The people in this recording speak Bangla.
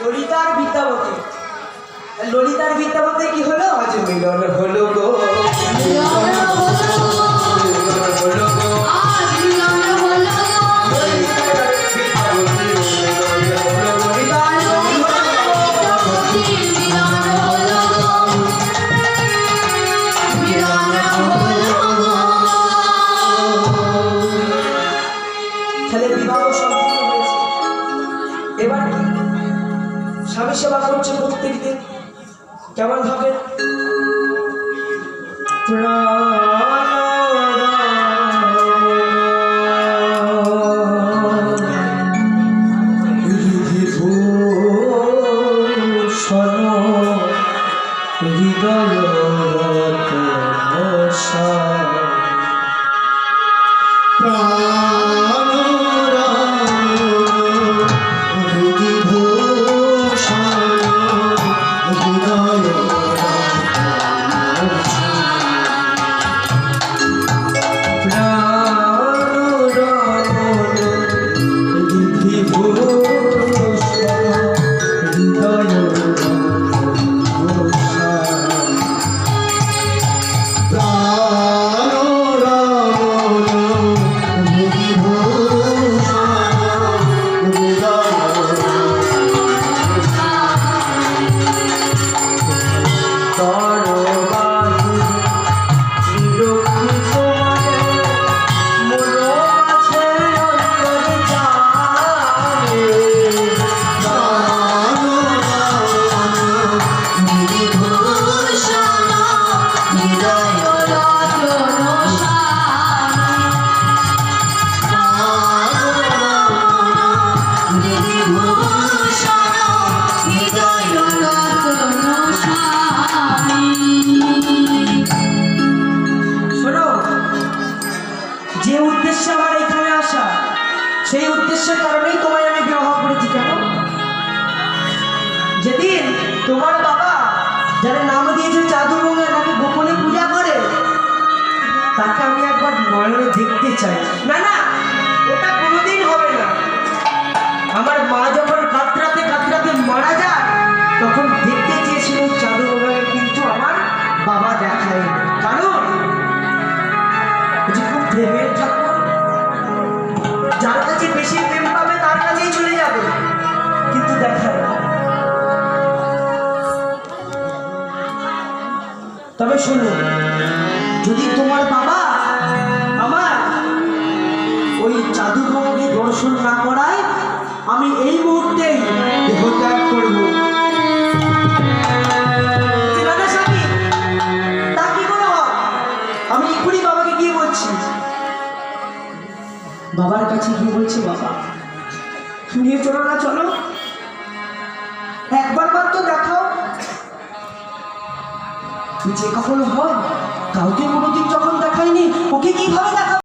ললিতার বিদ্যাপতি। ললিতার বিদ্যাপতি কি হলো? আজ মিলন হলো গো, এবার স্বামী সেবা করছে প্রত্যেক দিন। কেমন ভাবে? যে উদ্দেশ্যে আমার এখানে আসা, সেই উদ্দেশ্যের কারণেই তোমায় আমি বিবাহ করেছি। কেন? যেদিন তোমার বাবা যারা নাম দিয়েছে চাঁদুগঙ্গা, নাকি গোপনে পূজা করে, তাকে আমি একবার নয়নে দেখতে চাই। না না, ওটা কোনোদিন হবে না। আমার মা যখন কাতরাতে কাতরাতে মারা যায়, তখন দেখতে চেয়েছিল চাঁদুগঙ্গাকে, কিন্তু আমার বাবা দেখায়। কারণ খুব প্রেমের ঠাকুর, যার কাছে বেশি প্রেম পাবে তার কাছেই চলে যাবে, কিন্তু দেখায়। তবে শোনো, যদি তোমার বাবা আমার ওই জাদুঘরকে দর্শন না করায়, আমি এই মুহূর্তেই দেহত্যাগ করব। তা কি করে হয়? আমি এক্ষুনি বাবাকে গিয়ে বলছি। বাবার কাছে গিয়ে বলছি, বাবা নিয়ে চলো না, চলো একবার তো দেখাও। যে কখনো হয়, কাউকে কোনোদিন যখন দেখায়নি, ওকে কিভাবে দেখাও?